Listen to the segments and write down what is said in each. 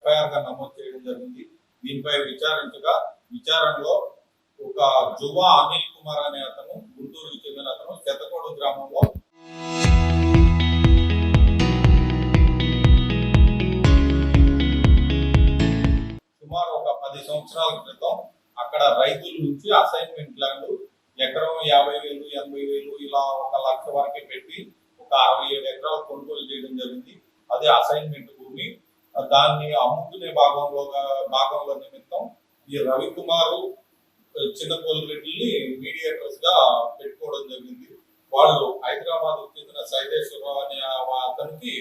FIR గా నమోదు చేయడం జరిగింది. దీనిపై విచారణలో ఒక జువా అనిల్ కుమార్ అనే అతను, గుంటూరుకి చెందిన అతను, శతకోడు గ్రామంలో సుమారు ఒక 10 సంవత్సరాల క్రితం అక్కడ రైతుల నుంచి అసైన్మెంట్ ల్యాండ్ ఎకరం 50,000, 80,000 ఇలా 1,00,000 వరకే పెట్టి ఒక 67 ఎకరాలు కొనుగోలు చేయడం జరిగింది. అదే అసైన్మెంట్ భూమి. దాన్ని అమ్ముకునే భాగంలో నిమిత్తం ఈ రవికుమారు, చిన్నపోలిరెడ్డిని మీడియేటర్స్ గా పెట్టుకోవడం జరిగింది. వాళ్ళు హైదరాబాద్ చెందిన సైదేశ్వరరావు అనే అతనికి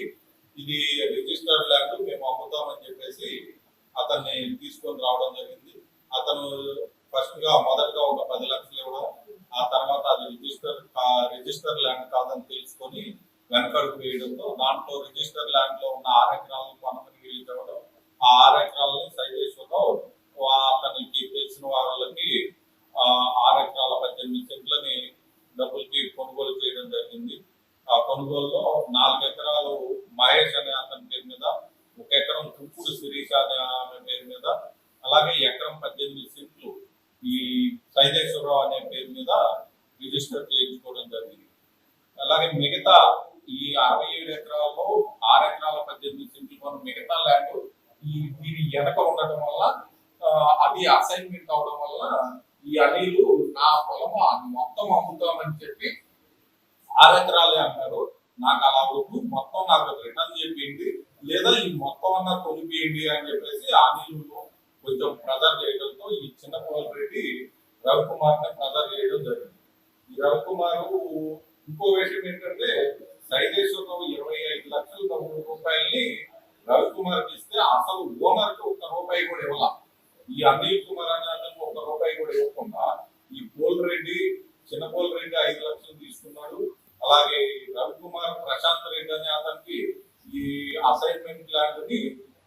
ఇది రిజిస్టర్డ్ ల్యాండ్, మేము అమ్ముతామని చెప్పేసి అతన్ని తీసుకొని రావడం జరిగింది. అతను మొదటగా ఒక 10 లక్షలు ఇవ్వడం, ఆ తర్వాత అది రిజిస్టర్ ల్యాండ్ కాదని తెలుసుకొని వెనకడుగు వేయడంతో దాంట్లో రిజిస్టర్ ల్యాండ్ లో ఉన్న 6 ఎకరాలను మనమని రిలీజ్ అవ్వడం, ఆ 6 ఎకరాలని సైదేశ్వరరావు అతనికి తెలిసిన వాళ్ళకి 6 ఎకరాల 18 సెంట్లని డబ్బులకి కొనుగోలు చేయడం జరిగింది. ఆ కొనుగోలులో 4 ఎకరాలు మహేష్ అనే అతని పేరు మీద, 1 ఎకరం కుంకుడు శిరీష అనే ఆమె పేరు మీద, అలాగే ఎకరం 18 సెంట్లు ఈ సైదేశ్వరరావు అనే పేరు మీద రిజిస్టర్ చేయించుకోవడం జరిగింది. అలాగే మిగతా ఈ 67 ఎకరాల్లో 6 ఎకరాల 18 సెంట్లు కొన్న మిగతా ల్యాండ్ దీని వెనక ఉండటం వల్ల, అది అసైన్మెంట్ అవడం వల్ల ఈ అనిలు నా పొలం మొత్తం అమ్ముతామని చెప్పి 6 ఎకరాలే అన్నారు. నాకు అలా వద్దు, మొత్తం నాకు రిటర్న్ చేయండి, లేదా ఈ మొత్తం అన్నా కొనిపియండి అని చెప్పేసి అనిలు కొంచెం ప్రెజర్ చేయడంతో ఈ చిన్నపోలిరెడ్డి రవికుమార్ ని ప్రెజర్ చేయడం జరిగింది. ఈ రవికుమారు ఇంకో విషయం ఏంటంటే, సైదేశ్వరరావు 25 లక్షల రూపాయలని రవికుమార్కి ఇస్తే అసలు ఓనర్కి 1 రూపాయి కూడా ఇవ్వాల. ఈ అనిల్ కుమార్ అనే అతను 1 రూపాయి కూడా ఇవ్వకుండా ఈ చిన్నపోలిరెడ్డి 5 లక్షలు తీసుకున్నాడు. అలాగే రవికుమార్ ప్రశాంత్ రెడ్డి అనే అతనికి ఈ అసైన్మెంట్ ల్యాండ్ ని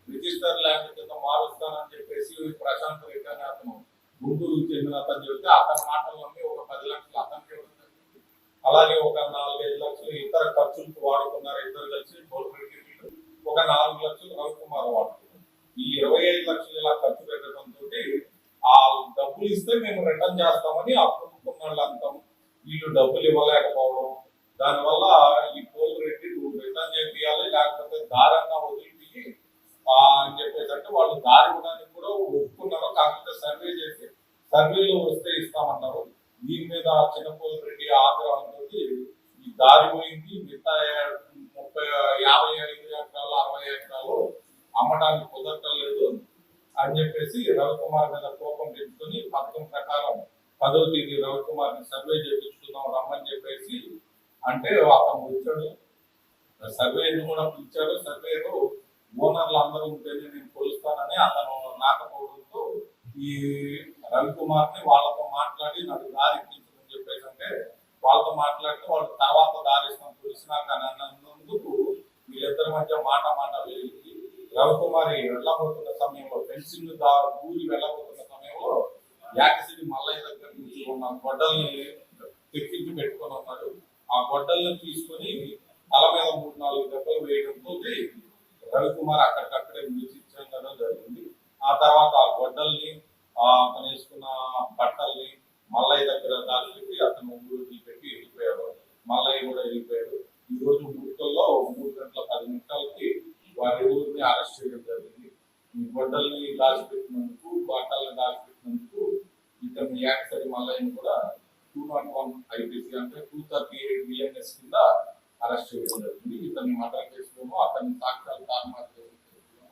రిజిస్టర్ ల్యాండ్ కింద మారుస్తానని చెప్పేసి ప్రశాంత్ రెడ్డి అనే అతను గుంటూరుకు చెందిన అతను చెబితే అతని మాటలన్నీ ఒక 10 లక్షలు అతనికి ఇవ్వడం జరిగింది. అలాగే ఒక 4-5 లక్షలు ఇతర ఖర్చులకు వాడుకున్నారు ఇద్దరు కలిసి. పోలిరెడ్డి ఒక 4 లక్షలు రవికుమార్ వాడుకున్నారు. ఈ 25 లక్షలు ఇలా ఖర్చు పెట్టడంతో ఆ డబ్బులు ఇస్తే మేము రిటర్న్ చేస్తామని అప్పుడుకున్న వాళ్ళంతా వీళ్ళు డబ్బులు ఇవ్వలేకపోవడం, దానివల్ల ఈ పోలిరెడ్డి రిటర్న్ చేయాలి, లేకపోతే దారంగా వదిలిపోయి అని చెప్పేసి అంటే వాళ్ళు దారి ఇవ్వడానికి కూడా ఒప్పుకున్నారు. కాకపోతే సర్వే చేసి సర్వేలో వస్తే ఇస్తామన్నారు. దీని మీద చిన్నపోలిరెడ్డి ఆగ్రహంతో ఈ దారి పోయింది, మిగతా 55 ఎకరాలు 60 ఎకరాలు అమ్మడానికి కుదరటం లేదు అని చెప్పేసి రవికుమార్ మీద కోపం పెంచుకొని పథకం ప్రకారం 10వ తేదీ రవికుమార్ ని సర్వే చేయించుకుందాం రమ్మని చెప్పేసి అంటే అతను వచ్చాడు. సర్వేను కూడా పిలిచాడు. సర్వేలో ఓనర్లు అందరూ ఉంటేనే నేను కొలుస్తానని అతను రాకపోవడంతో ఈ రవికుమార్ ని వాళ్ళతో మాట్లాడి నాకు దారి ఇప్పించమని చెప్పేసి అంటే వాళ్ళతో మాట్లాడితే వాళ్ళు తర్వాత దారిస్తాం తెలిసినాక అన్నందుకు వీళ్ళిద్దరి మధ్య మాట వెళ్ళి రవికుమారి వెళ్ళబోతున్న సమయంలో, ఫెన్సింగ్ ఊరి వెళ్ళబోతున్న సమయంలో యాకసిరి మల్లయ్య దగ్గర నుంచి ఉన్న గొడ్డల్ని తెప్పించి పెట్టుకొని ఉన్నాడు. ఆ గొడ్డల్ని తీసుకొని తల మీద 3-4 దెబ్బలు వేయడంతో రవికుమార్ అక్కడికక్కడే మృతించడం జరిగింది. ఆ తర్వాత ఆ గొడ్డల్ని అతను వేసుకున్న బట్టల్ని మల్లయ్య దగ్గర దాచిపెట్టి అతను ఊరికి పెట్టి వెళ్ళిపోయాడు. మల్లయ్య కూడా వెళ్ళిపోయాడు. ఈ రోజు ముట్టుల్లో 3:10 వారి ఊరిని అరెస్ట్ చేయడం జరిగింది. ఈ గొడ్డల్ని దాచిపెట్టినందుకు, బట్టల్ని దాచిపెట్టినందుకు ఇతను యాక్సరి మల్లయ్యని కూడా 201 IPC అంటే 238 BNS కింద అరెస్ట్ చేయడం జరిగింది. ఇతన్ని మర్డర్ కేసులోనూ అతన్ని సాక్ష్యాలు తారుమారు